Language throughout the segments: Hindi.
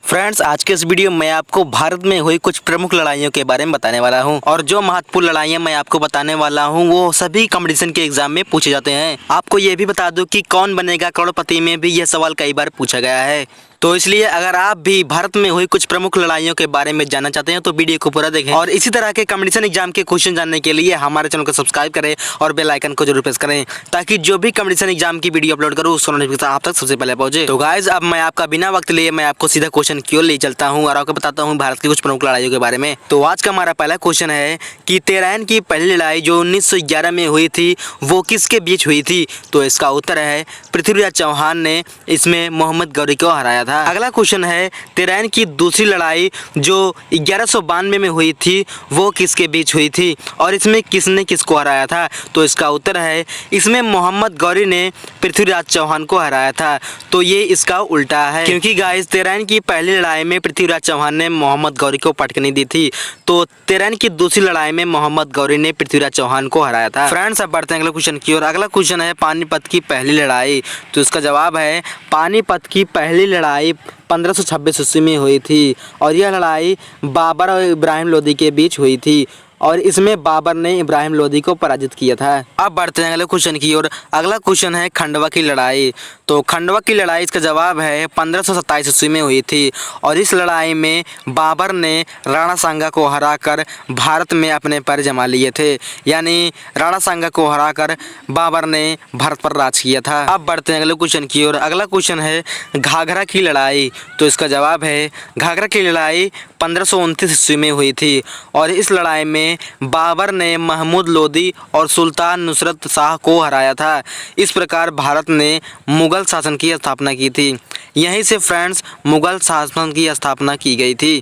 फ्रेंड्स, आज के इस वीडियो में आपको भारत में हुई कुछ प्रमुख लड़ाइयों के बारे में बताने वाला हूं और जो महत्वपूर्ण लड़ाइयां मैं आपको बताने वाला हूं वो सभी कंपटीशन के एग्जाम में पूछे जाते हैं। आपको ये भी बता दूं कि कौन बनेगा करोड़पति में भी यह सवाल कई बार पूछा गया है। तो इसलिए अगर आप भी भारत में हुई कुछ प्रमुख लड़ाइयों के बारे में जानना चाहते हैं तो वीडियो को पूरा देखें और इसी तरह के कंपटीशन एग्जाम के क्वेश्चन जानने के लिए हमारे चैनल को सब्सक्राइब करें और बेल आइकन को जरूर प्रेस करें ताकि जो भी कंपटीशन एग्जाम की वीडियो अपलोड करूँ उसका नोटिफिकेशन आप तक सबसे पहले पहुंचे। तो गाइस, अब मैं आपका बिना वक्त लिए मैं आपको सीधा क्वेश्चन की ओर ले चलता हूँ और आपको बताता हूँ भारत की कुछ प्रमुख लड़ाइयों के बारे में। तो आज का हमारा पहला क्वेश्चन है कि तेरहन की पहली लड़ाई जो 1911 में हुई थी वो किसके बीच हुई थी? तो इसका उत्तर है पृथ्वीराज चौहान ने इसमें मोहम्मद गौरी को हराया था। अगला क्वेश्चन है तेरहन की दूसरी लड़ाई जो 1192 में हुई थी वो किसके बीच हुई थी और इसमें किसने किसको हराया था? तो इसका उत्तर है इसमें मोहम्मद गौरी ने पृथ्वीराज चौहान को हराया था। तो ये इसका उल्टा है क्योंकि गाइस तेरहन की पहली लड़ाई में पृथ्वीराज चौहान ने मोहम्मद गौरी को पटकनी दी थी, तो तेरहन की दूसरी लड़ाई में मोहम्मद गौरी ने पृथ्वीराज चौहान को हराया था। फ्रेंड्स, अब बढ़ते हैं अगले क्वेश्चन की ओर। अगला क्वेश्चन है पानीपत की पहली लड़ाई। तो इसका जवाब है पानीपत की पहली लड़ाई 1526 ईस्वी में हुई थी और यह लड़ाई बाबर और इब्राहिम लोदी के बीच हुई थी और इसमें बाबर ने इब्राहिम लोदी को पराजित किया था। अब बढ़ते हैं अगले क्वेश्चन की ओर। अगला क्वेश्चन है खंडवा की लड़ाई। तो खंडवा की लड़ाई इसका जवाब है 1527 ईस्वी में हुई थी और इस लड़ाई में बाबर ने राणा सांगा को हराकर भारत में अपने पैर जमा लिए थे, यानी राणा सांगा को हराकर बाबर ने भारत पर राज किया था। अब बढ़ते हैं अगले क्वेश्चन की ओर। अगला क्वेश्चन है घाघरा की लड़ाई। तो इसका जवाब है घाघरा की लड़ाई 1529 ईस्वी में हुई थी और इस लड़ाई में बाबर ने महमूद लोदी और सुल्तान नुसरत शाह को हराया था। इस प्रकार भारत ने मुगल शासन की स्थापना की थी। यहीं से फ्रेंड्स मुगल शासन की स्थापना की गई थी।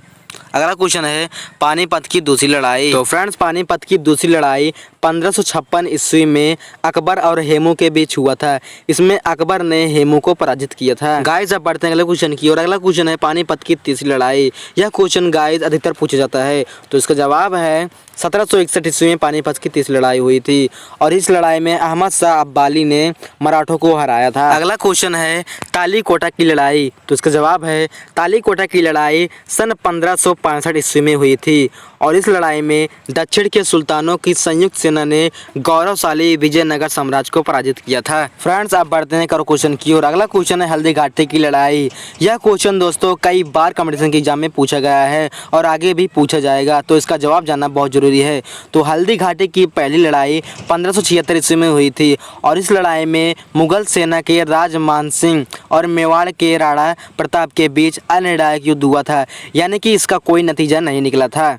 अगला क्वेश्चन है पानीपत की दूसरी लड़ाई। तो फ्रेंड्स, पानीपत की दूसरी लड़ाई 1556 ईस्वी में अकबर और हेमू के बीच हुआ था। इसमें अकबर ने हेमू को पराजित किया था। गाइस, अब बढ़ते हैं अगले क्वेश्चन की और अगला क्वेश्चन है पानीपत की तीसरी लड़ाई। यह क्वेश्चन गाइस अधिकतर पूछा जाता है, तो इसका जवाब है 1761 ईस्वी में पानीपत की तीसरी लड़ाई हुई थी और इस लड़ाई में अहमद शाह अब्बाली ने मराठों को हराया था। अगला क्वेश्चन है तालीकोटा की लड़ाई। तो इसका जवाब है तालीकोटा की लड़ाई सन 1565 ईस्वी में हुई थी और इस लड़ाई में दक्षिण के सुल्तानों की संयुक्त सेना ने गौरवशाली विजयनगर साम्राज्य को पराजित किया था। फ्रेंड्स, अब बढ़ते हैं करो क्वेश्चन की और अगला क्वेश्चन है हल्दी घाटी की लड़ाई। यह क्वेश्चन दोस्तों कई बार कंपटीशन के एग्जाम में पूछा गया है और आगे भी पूछा जाएगा, तो इसका जवाब जानना बहुत जरूरी है। तो हल्दी घाटी की पहली लड़ाई 1576 ईस्वी में हुई थी और इस लड़ाई में मुगल सेना के राजमान सिंह और मेवाड़ के राणा प्रताप के बीच अनिर्णायक युद्ध हुआ था, यानी कि इसका कोई नतीजा नहीं निकला था।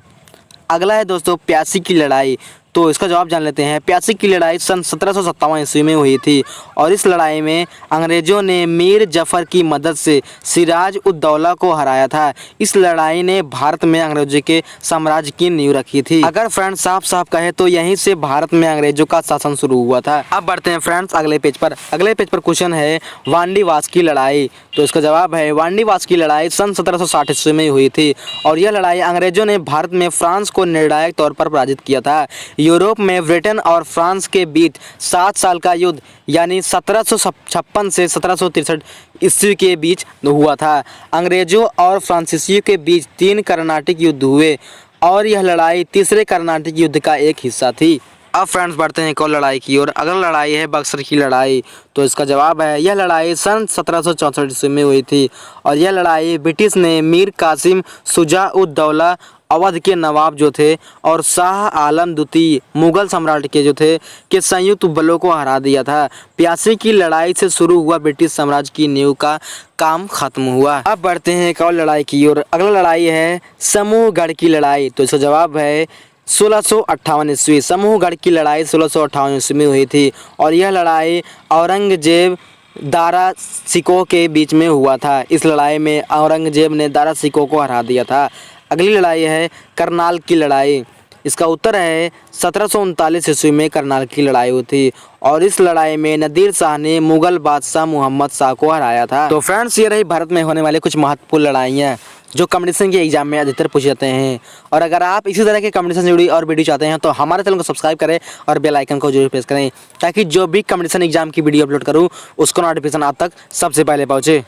अगला है दोस्तों प्यासी की लड़ाई। तो इसका जवाब जान लेते हैं। प्यासी की लड़ाई सन 1757 ईस्वी में हुई थी और इस लड़ाई में अंग्रेजों ने मीर जफर की मदद से सिराज उद दौला को हराया था। इस लड़ाई ने भारत में अंग्रेजों के साम्राज्य की नींव रखी थी। अगर फ्रेंड्स साफ साफ कहे तो यहीं से भारत में अंग्रेजों का शासन शुरू हुआ था। अब बढ़ते हैं फ्रेंड्स अगले पेज पर। अगले पेज पर क्वेश्चन है वांडीवास की लड़ाई। तो इसका जवाब है वांडीवास की लड़ाई सन 1760 ईस्वी में हुई थी और यह लड़ाई अंग्रेजों ने भारत में फ्रांस को निर्णायक तौर पर पराजित किया था। यूरोप में ब्रिटेन और फ्रांस के बीच 7 साल का युद्ध यानी 1756 से 1763 ईस्वी के बीच हुआ था। अंग्रेजों और फ्रांसीसियों के बीच 3 कर्नाटिक युद्ध हुए और यह लड़ाई तीसरे कर्नाटिक युद्ध का एक हिस्सा थी। अब फ्रेंड्स बढ़ते हैं एक और लड़ाई की और अगला लड़ाई है बक्सर की लड़ाई। तो इसका जवाब है यह लड़ाई सन 1764 ईस्वी में हुई थी और यह लड़ाई ब्रिटिश ने मीर कासिम शुजा उद दौला अवध के नवाब जो थे और शाह आलम द्वितीय मुगल सम्राट के जो थे के संयुक्त बलों को हरा दिया था। प्यासी की लड़ाई से शुरू हुआ ब्रिटिश साम्राज्य की नींव का काम खत्म हुआ। अब बढ़ते हैं एक और लड़ाई की और अगला लड़ाई है समूहगढ़ की लड़ाई। तो इसका जवाब है 1658 ईस्वी। समूहगढ़ की लड़ाई 1658 ईस्वी में हुई थी और यह लड़ाई औरंगजेब दारा सिकोह के बीच में हुआ था। इस लड़ाई में औरंगजेब ने दारा सिकोह को हरा दिया था। अगली लड़ाई है करनाल की लड़ाई। इसका उत्तर है 1739 ईस्वी में करनाल की लड़ाई हुई थी और इस लड़ाई में नादिर शाह ने मुगल बादशाह मोहम्मद शाह को हराया था। तो फ्रेंड्स, ये रही भारत में होने वाले कुछ महत्वपूर्ण लड़ाइयाँ जो कंपटीशन के एग्जाम में अधिकतर पूछे जाते हैं। और अगर आप इसी तरह के कंपटीशन से जुड़ी और वीडियो चाहते हैं तो हमारे चैनल को सब्सक्राइब करें और बेल आइकन को जरूर प्रेस करें ताकि जो भी कंपटीशन एग्जाम की वीडियो अपलोड करूँ उसको नोटिफिकेशन आप तक सबसे पहले पहुँचे।